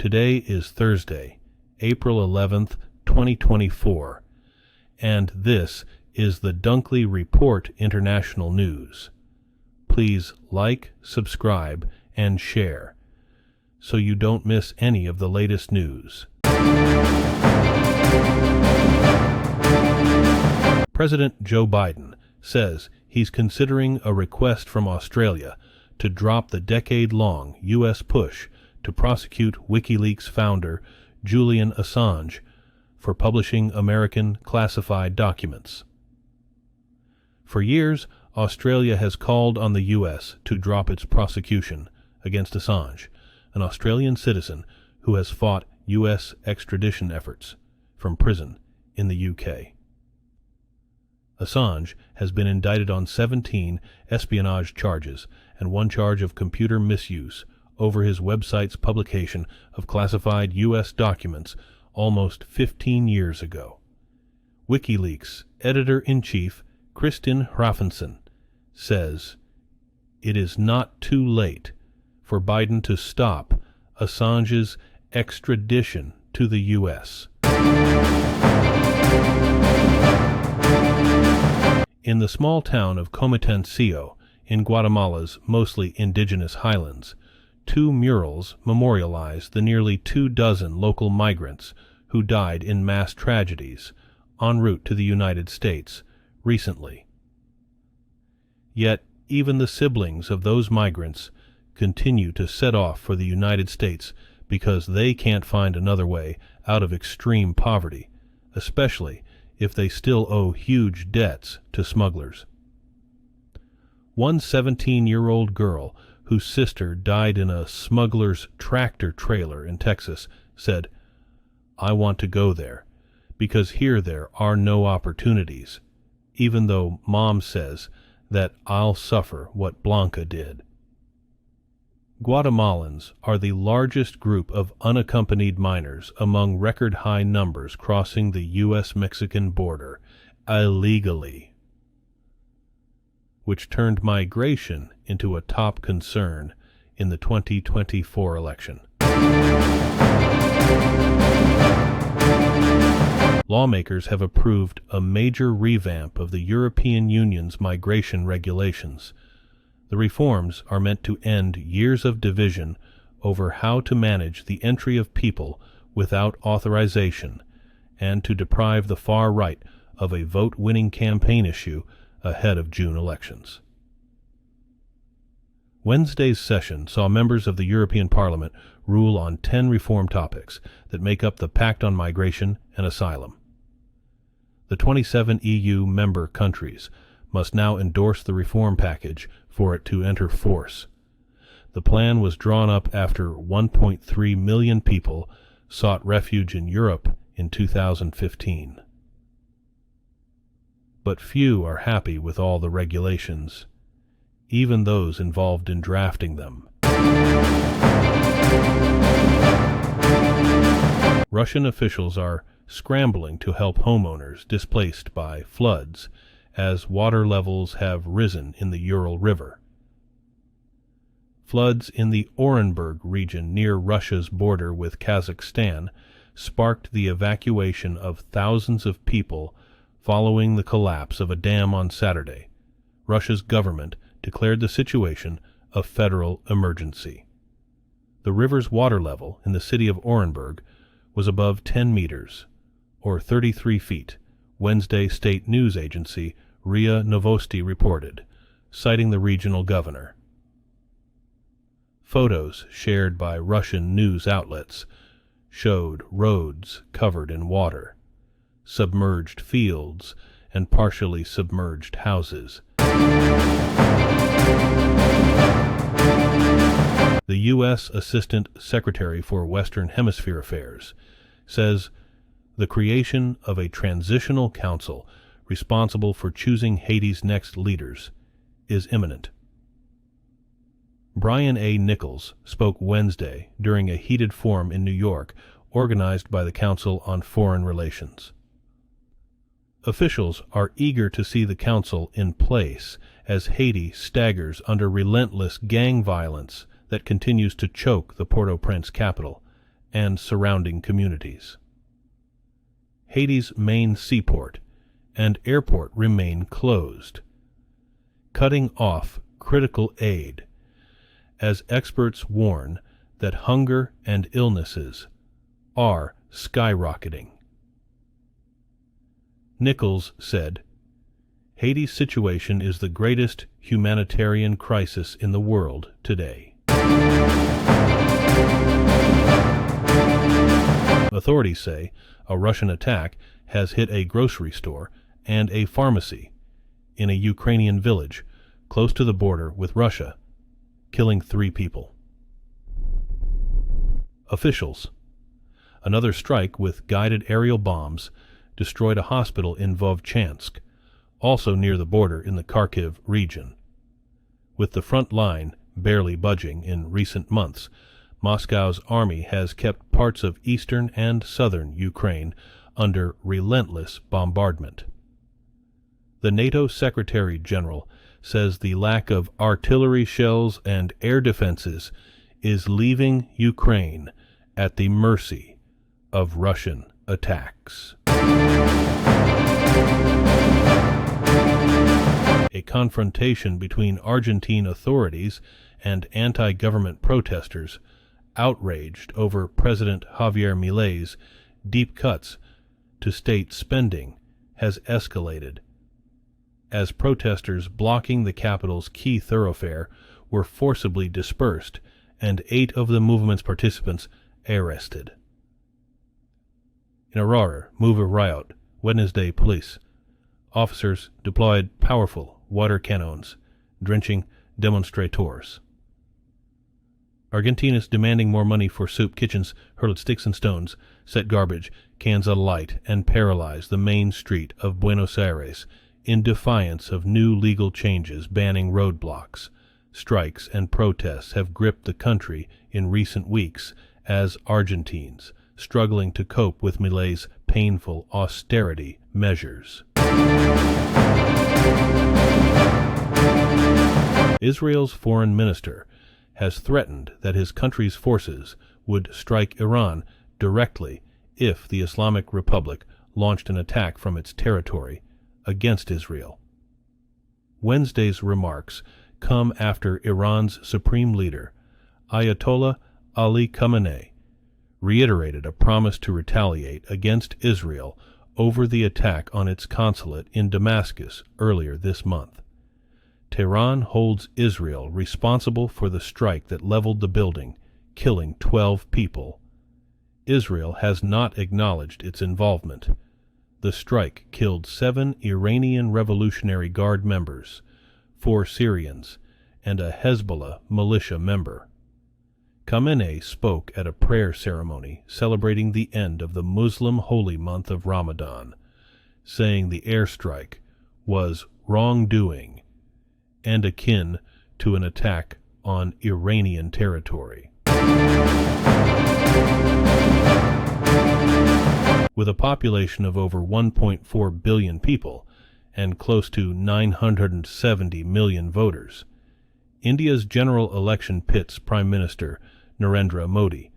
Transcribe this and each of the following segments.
Today is Thursday, April 11th, 2024, and this is the Dunkley Report International News. Please like, subscribe, and share so you don't miss any of the latest news. President Joe Biden says he's considering a request from Australia to drop the decade-long U.S. push to prosecute WikiLeaks founder Julian Assange for publishing American classified documents. For years, Australia has called on the U.S. to drop its prosecution against Assange, an Australian citizen who has fought U.S. extradition efforts from prison in the U.K. Assange has been indicted on 17 espionage charges and one charge of computer misuse over his website's publication of classified U.S. documents almost 15 years ago. WikiLeaks editor-in-chief Kristin Hrafnsson says it is not too late for Biden to stop Assange's extradition to the U.S. In the small town of Comitancillo, in Guatemala's mostly indigenous highlands, 2 murals memorialize the nearly 24 local migrants who died in mass tragedies en route to the United States recently. Yet even the siblings of those migrants continue to set off for the United States because they can't find another way out of extreme poverty, especially if they still owe huge debts to smugglers. One 17-year-old girl whose sister died in a smuggler's tractor trailer in Texas said, "I want to go there because here there are no opportunities, even though Mom says that I'll suffer what Blanca did." Guatemalans are the largest group of unaccompanied minors among record-high numbers crossing the U.S. Mexican border illegally, which turned migration into a top concern in the 2024 election. Lawmakers have approved a major revamp of the European Union's migration regulations. The reforms are meant to end years of division over how to manage the entry of people without authorization and to deprive the far right of a vote-winning campaign issue ahead of June elections. Wednesday's session saw members of the European Parliament rule on 10 reform topics that make up the Pact on Migration and Asylum. The 27 EU member countries must now endorse the reform package for it to enter force. The plan was drawn up after 1.3 million people sought refuge in Europe in 2015. But few are happy with all the regulations, even those involved in drafting them. Russian officials are scrambling to help homeowners displaced by floods as water levels have risen in the Ural River. Floods in the Orenburg region near Russia's border with Kazakhstan sparked the evacuation of thousands of people following the collapse of a dam on Saturday. Russia's government declared the situation a federal emergency. The river's water level in the city of Orenburg was above 10 meters, or 33 feet, Wednesday state news agency RIA Novosti reported, citing the regional governor. Photos shared by Russian news outlets showed roads covered in water, submerged fields, and partially submerged houses. The U.S. Assistant Secretary for Western Hemisphere Affairs says the creation of a transitional council responsible for choosing Haiti's next leaders is imminent. Brian A. Nichols spoke Wednesday during a heated forum in New York organized by the Council on Foreign Relations. Officials are eager to see the council in place as Haiti staggers under relentless gang violence that continues to choke the Port-au-Prince capital and surrounding communities. Haiti's main seaport and airport remain closed, cutting off critical aid, as experts warn that hunger and illnesses are skyrocketing. Nichols said, "Haiti's situation is the greatest humanitarian crisis in the world today." Authorities say a Russian attack has hit a grocery store and a pharmacy in a Ukrainian village close to the border with Russia, killing 3 people. Officials. Another strike with guided aerial bombs destroyed a hospital in Vovchansk, also near the border in the Kharkiv region. With the front line barely budging in recent months, Moscow's army has kept parts of eastern and southern Ukraine under relentless bombardment. The NATO Secretary General says the lack of artillery shells and air defenses is leaving Ukraine at the mercy of Russian attacks. A confrontation between Argentine authorities and anti-government protesters outraged over President Javier Milei's deep cuts to state spending has escalated, as protesters blocking the capital's key thoroughfare were forcibly dispersed and 8 of the movement's participants arrested. In Aurora, move a riot, Wednesday police. Officers deployed powerful water cannons, drenching demonstrators. Argentinians demanding more money for soup kitchens hurled sticks and stones, set garbage cans alight, and paralyzed the main street of Buenos Aires in defiance of new legal changes banning roadblocks. Strikes and protests have gripped the country in recent weeks as Argentines struggling to cope with Milei's painful austerity measures. Israel's foreign minister has threatened that his country's forces would strike Iran directly if the Islamic Republic launched an attack from its territory against Israel. Wednesday's remarks come after Iran's supreme leader, Ayatollah Ali Khamenei, reiterated a promise to retaliate against Israel over the attack on its consulate in Damascus earlier this month. Tehran holds Israel responsible for the strike that leveled the building, killing 12 people. Israel has not acknowledged its involvement. The strike killed 7 Iranian Revolutionary Guard members, 4 Syrians, and a Hezbollah militia member. Khamenei spoke at a prayer ceremony celebrating the end of the Muslim holy month of Ramadan, saying the airstrike was wrongdoing and akin to an attack on Iranian territory. With a population of over 1.4 billion people and close to 970 million voters, India's general election pits Prime Minister Narendra Modi,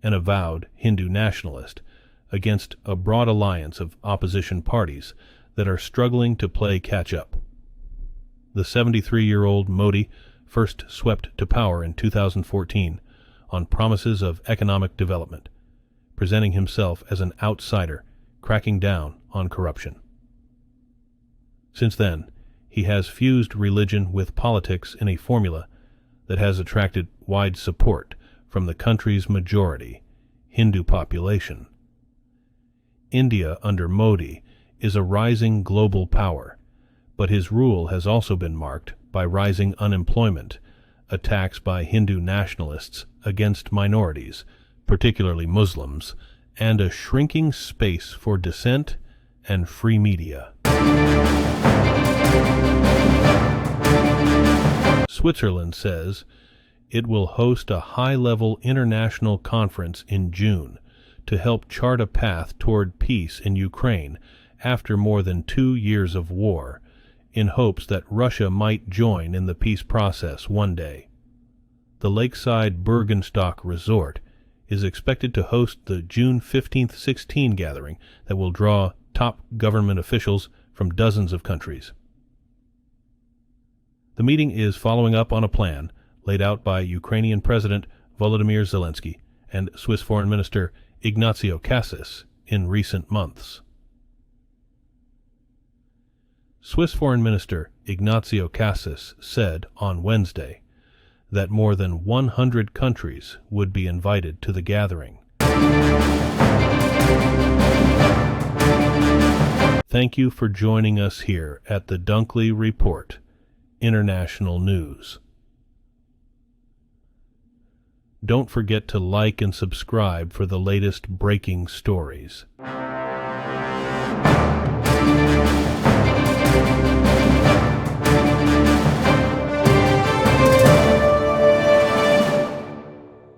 an avowed Hindu nationalist, against a broad alliance of opposition parties that are struggling to play catch-up. The 73-year-old Modi first swept to power in 2014 on promises of economic development, presenting himself as an outsider cracking down on corruption. Since then, he has fused religion with politics in a formula that has attracted wide support from the country's majority Hindu population. India under Modi is a rising global power, but his rule has also been marked by rising unemployment, attacks by Hindu nationalists against minorities, particularly Muslims, and a shrinking space for dissent and free media. Switzerland says it will host a high-level international conference in June to help chart a path toward peace in Ukraine after more than 2 years of war, in hopes that Russia might join in the peace process one day. The lakeside Bergenstock resort is expected to host the June 15th-16 gathering that will draw top government officials from dozens of countries. The meeting is following up on a plan laid out by Ukrainian President Volodymyr Zelensky and Swiss Foreign Minister Ignacio Cassis in recent months. Swiss Foreign Minister Ignacio Cassis said on Wednesday that more than 100 countries would be invited to the gathering. Thank you for joining us here at the Dunkley Report, International News. Don't forget to like and subscribe for the latest breaking stories.